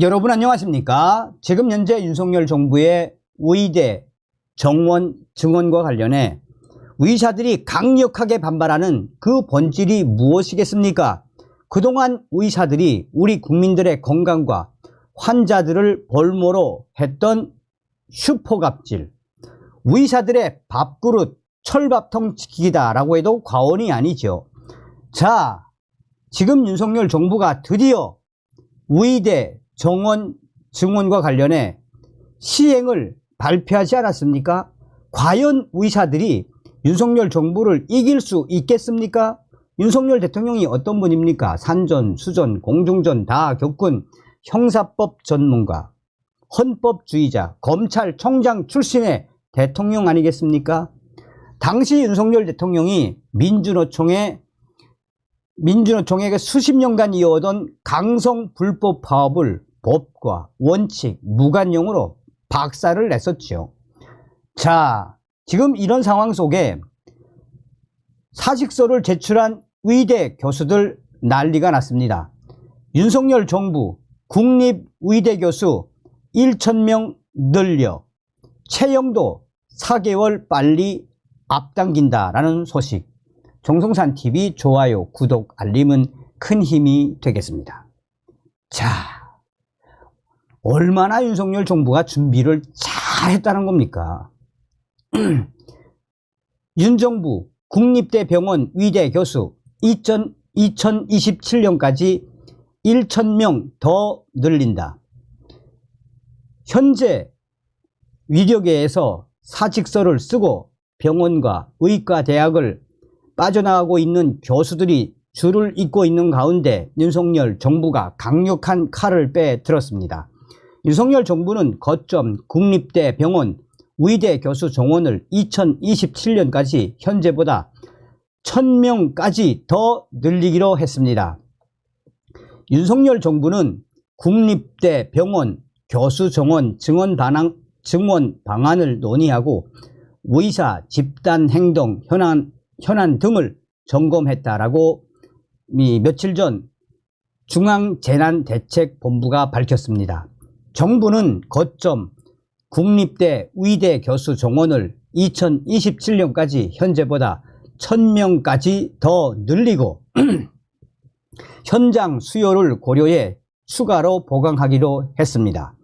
여러분 안녕하십니까? 지금 현재 윤석열 정부의 의대 정원 증원과 관련해 의사들이 강력하게 반발하는 그 본질이 무엇이겠습니까? 그동안 의사들이 우리 국민들의 건강과 환자들을 볼모로 했던 슈퍼갑질, 의사들의 밥그릇 철밥통 지키기다라고 해도 과언이 아니죠. 자, 지금 윤석열 정부가 드디어 의대 정원 증원과 관련해 시행을 발표하지 않았습니까? 과연 의사들이 윤석열 정부를 이길 수 있겠습니까? 윤석열 대통령이 어떤 분입니까? 산전, 수전, 공중전 다 겪은 형사법 전문가, 헌법주의자, 검찰총장 출신의 대통령 아니겠습니까? 당시 윤석열 대통령이 민주노총에 수십 년간 이어오던 강성 불법 파업을 법과 원칙, 무관용으로 박살을 냈었죠. 자, 지금 이런 상황 속에 사직서를 제출한 의대 교수들 난리가 났습니다. 윤석열 정부 국립의대 교수 1,000명 늘려 채용도 4개월 빨리 앞당긴다라는 소식. 정성산TV 좋아요, 구독, 알림은 큰 힘이 되겠습니다. 자, 얼마나 윤석열 정부가 준비를 잘했다는 겁니까? 윤 정부 국립대병원 의대 교수 2027년까지 1,000명 더 늘린다. 현재 의료계에서 사직서를 쓰고 병원과 의과대학을 빠져나가고 있는 교수들이 줄을 잇고 있는 가운데 윤석열 정부가 강력한 칼을 빼들었습니다. 윤석열 정부는 거점 국립대병원 의대 교수 정원을 2027년까지 현재보다 1,000명까지 더 늘리기로 했습니다. 윤석열 정부는 국립대병원 교수 정원 증원 방안을 논의하고 의사 집단 행동 현안 등을 점검했다라고 며칠 전 중앙재난대책본부가 밝혔습니다. 정부는 거점 국립대 의대 교수 정원을 2027년까지 현재보다 1,000명까지 더 늘리고 현장 수요를 고려해 추가로 보강하기로 했습니다.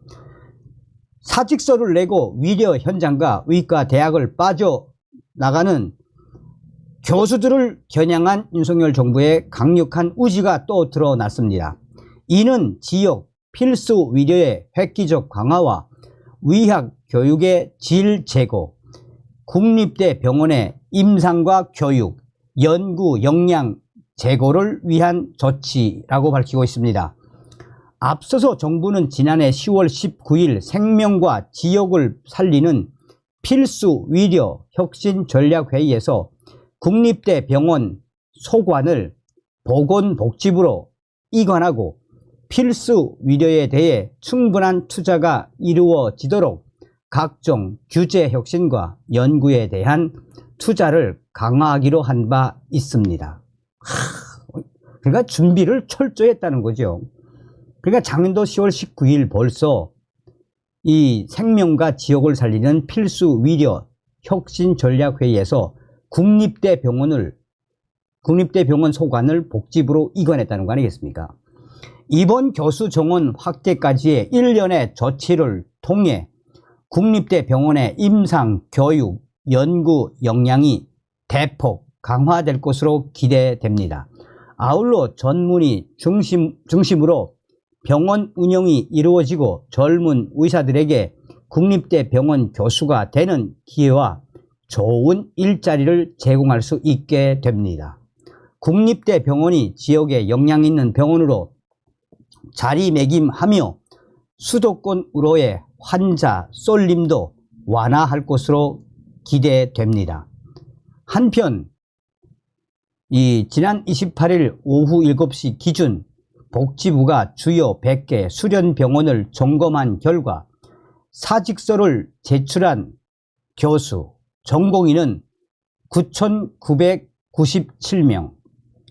사직서를 내고 의료 현장과 의과 대학을 빠져나가는 교수들을 겨냥한 윤석열 정부의 강력한 의지가 또 드러났습니다. 이는 지역 필수 의료의 획기적 강화와 의학 교육의 질 제고, 국립대 병원의 임상과 교육, 연구 역량 제고를 위한 조치라고 밝히고 있습니다. 앞서서 정부는 지난해 10월 19일 생명과 지역을 살리는 필수 의료 혁신 전략회의에서 국립대 병원 소관을 보건복지부로 이관하고 필수 의료에 대해 충분한 투자가 이루어지도록 각종 규제 혁신과 연구에 대한 투자를 강화하기로 한 바 있습니다. 그러니까 준비를 철저히 했다는 거죠. 그러니까 작년도 10월 19일 벌써 이 생명과 지역을 살리는 필수 의료 혁신 전략회의에서 국립대병원 소관을 복지부로 이관했다는 거 아니겠습니까? 이번 교수 정원 확대까지의 1년의 조치를 통해 국립대병원의 임상, 교육, 연구 역량이 대폭 강화될 것으로 기대됩니다. 아울러 전문의 중심으로 병원 운영이 이루어지고 젊은 의사들에게 국립대병원 교수가 되는 기회와 좋은 일자리를 제공할 수 있게 됩니다. 국립대병원이 지역에 역량 있는 병원으로 자리매김하며 수도권으로의 환자 쏠림도 완화할 것으로 기대됩니다. 한편 지난 28일 오후 7시 기준 복지부가 주요 100개 수련병원을 점검한 결과 사직서를 제출한 교수, 전공의는 9,997명,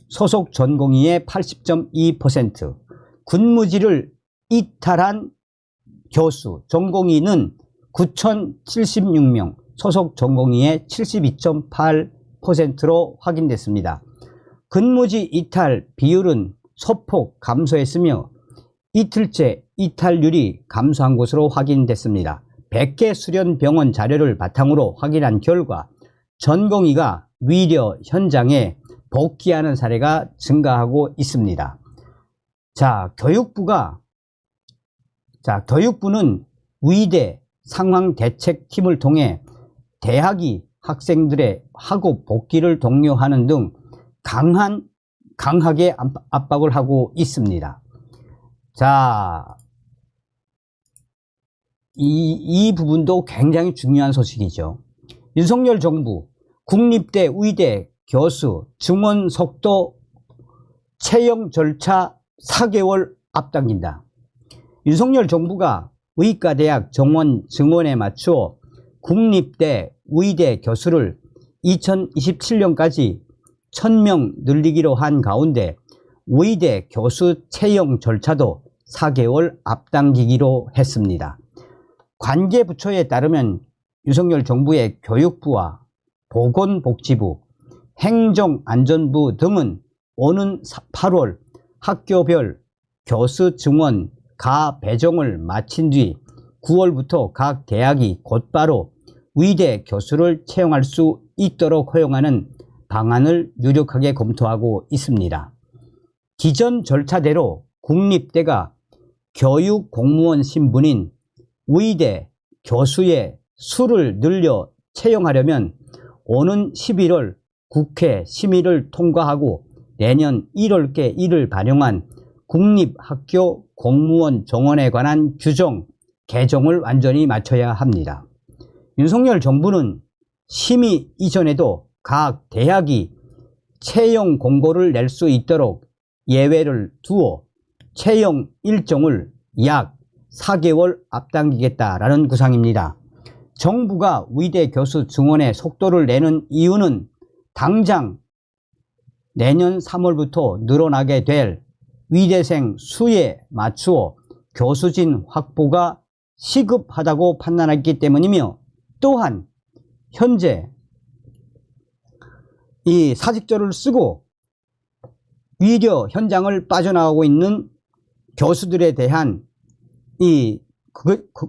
소속 전공의의 80.2%, 근무지를 이탈한 교수, 전공의는 9,076명, 소속 전공의의 72.8%로 확인됐습니다. 근무지 이탈 비율은 소폭 감소했으며 이틀째 이탈률이 감소한 것으로 확인됐습니다. 100개 수련 병원 자료를 바탕으로 확인한 결과 전공의가 위려 현장에 복귀하는 사례가 증가하고 있습니다. 교육부는 위대 상황대책팀을 통해 대학이 학생들의 학업 복귀를 독려하는 등 강하게 압박을 하고 있습니다. 이 부분도 굉장히 중요한 소식이죠. 윤석열 정부 국립대, 의대 교수 증원 속도 채용 절차 4개월 앞당긴다. 윤석열 정부가 의과대학 정원 증원에 맞추어 국립대, 의대 교수를 2027년까지 1000명 늘리기로 한 가운데 의대 교수 채용 절차도 4개월 앞당기기로 했습니다. 관계 부처에 따르면 윤석열 정부의 교육부와 보건복지부, 행정안전부 등은 오는 8월 학교별 교수 증원 가 배정을 마친 뒤 9월부터 각 대학이 곧바로 의대 교수를 채용할 수 있도록 허용하는 방안을 유력하게 검토하고 있습니다. 기존 절차대로 국립대가 교육 공무원 신분인 의대 교수의 수를 늘려 채용하려면 오는 11월 국회 심의를 통과하고 내년 1월께 이를 반영한 국립학교 공무원 정원에 관한 규정 개정을 완전히 맞춰야 합니다. 윤석열 정부는 심의 이전에도 각 대학이 채용 공고를 낼 수 있도록 예외를 두어 채용 일정을 약 4개월 앞당기겠다라는 구상입니다. 정부가 의대 교수 증원에 속도를 내는 이유는 당장 내년 3월부터 늘어나게 될 의대생 수에 맞추어 교수진 확보가 시급하다고 판단했기 때문이며, 또한 현재 이 사직서를 쓰고 위려 현장을 빠져나가고 있는 교수들에 대한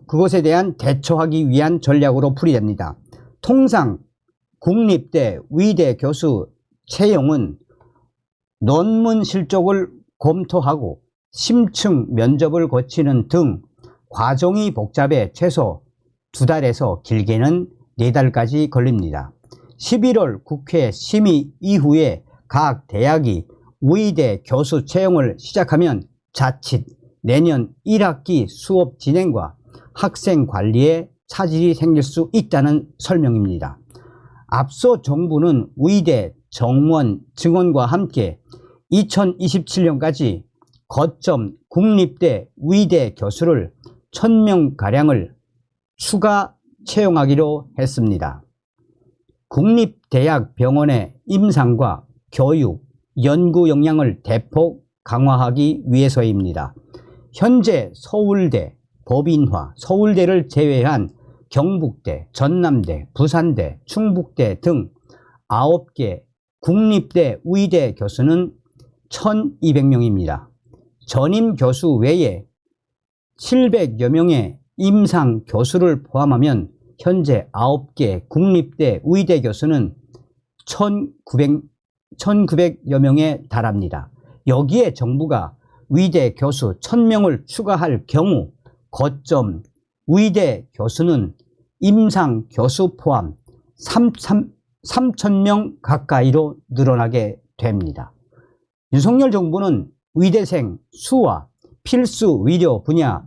그것에 대한 대처하기 위한 전략으로 풀이됩니다. 통상 국립대, 의대 교수 채용은 논문 실적을 검토하고 심층 면접을 거치는 등 과정이 복잡해 최소 2달에서 길게는 4달까지 걸립니다. 11월 국회 심의 이후에 각 대학이 의대 교수 채용을 시작하면 자칫 내년 1학기 수업 진행과 학생 관리에 차질이 생길 수 있다는 설명입니다. 앞서 정부는 의대 정원 증원과 함께 2027년까지 거점 국립대 의대 교수를 1000명가량을 추가 채용하기로 했습니다. 국립대학 병원의 임상과 교육, 연구 역량을 대폭 강화하기 위해서입니다. 현재 서울대, 법인화, 서울대를 제외한 경북대, 전남대, 부산대, 충북대 등 9개 국립대 의대 교수는 1200명입니다. 전임 교수 외에 700여 명의 임상 교수를 포함하면 현재 9개 국립대 의대 교수는 1900여 명에 달합니다. 여기에 정부가 의대 교수 1000명을 추가할 경우 거점 의대 교수는 임상 교수 포함 3000명 가까이로 늘어나게 됩니다. 윤석열 정부는 의대생 수와 필수 의료 분야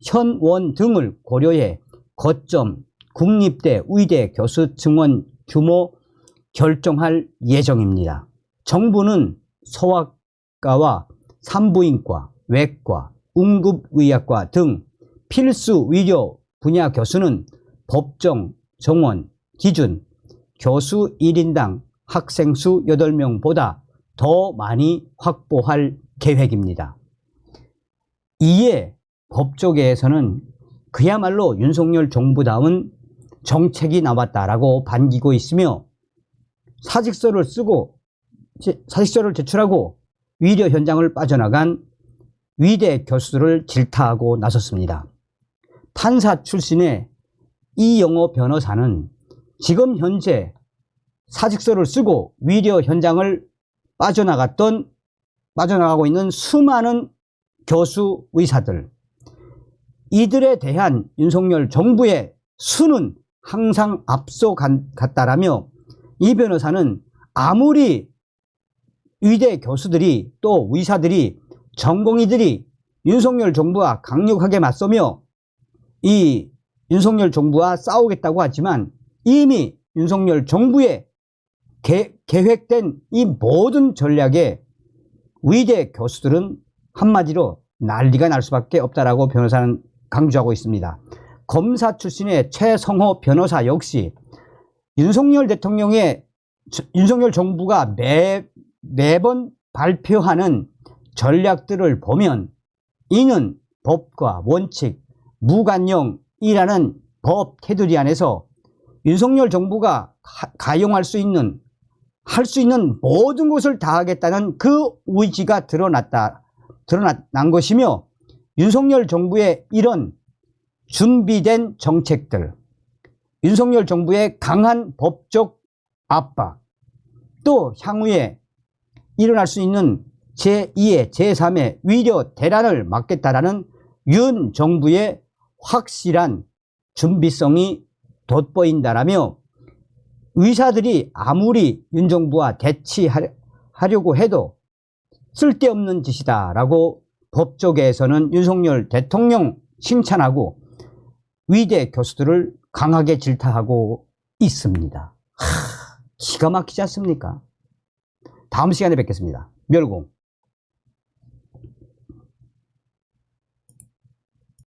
현원 등을 고려해 거점 국립대 의대 교수 증원 규모 결정할 예정입니다. 정부는 소아과와 산부인과, 외과, 응급의학과 등 필수 의료 분야 교수는 법정 정원 기준 교수 1인당 학생 수 8명보다 더 많이 확보할 계획입니다. 이에 법조계에서는 그야말로 윤석열 정부다운 정책이 나왔다라고 반기고 있으며 사직서를 제출하고 위례 현장을 빠져나간 위대 교수들을 질타하고 나섰습니다. 판사 출신의 이영호 변호사는 지금 현재 사직서를 쓰고 위례 현장을 빠져나가고 있는 수많은 교수 의사들, 이들에 대한 윤석열 정부의 수는 항상 앞서갔다라며 이 변호사는 아무리 의대 교수들이 또 의사들이 전공의들이 윤석열 정부와 강력하게 맞서며 이 윤석열 정부와 싸우겠다고 하지만 이미 윤석열 정부의 계획된 이 모든 전략에 의대 교수들은 한마디로 난리가 날 수밖에 없다라고 변호사는 강조하고 있습니다. 검사 출신의 최성호 변호사 역시 윤석열 정부가 매번 발표하는 전략들을 보면 이는 법과 원칙, 무관용이라는 법 테두리 안에서 윤석열 정부가 가용할 수 있는 모든 것을 다 하겠다는 그 의지가 드러난 것이며 윤석열 정부의 이런 준비된 정책들, 윤석열 정부의 강한 법적 압박, 또 향후에 일어날 수 있는 제2의 제3의 위려 대란을 막겠다라는 윤 정부의 확실한 준비성이 돋보인다라며 의사들이 아무리 윤 정부와 대치하려고 해도 쓸데없는 짓이다라고 법조계에서는 윤석열 대통령 칭찬하고 의대 교수들을 강하게 질타하고 있습니다. 기가 막히지 않습니까? 다음 시간에 뵙겠습니다. 멸공.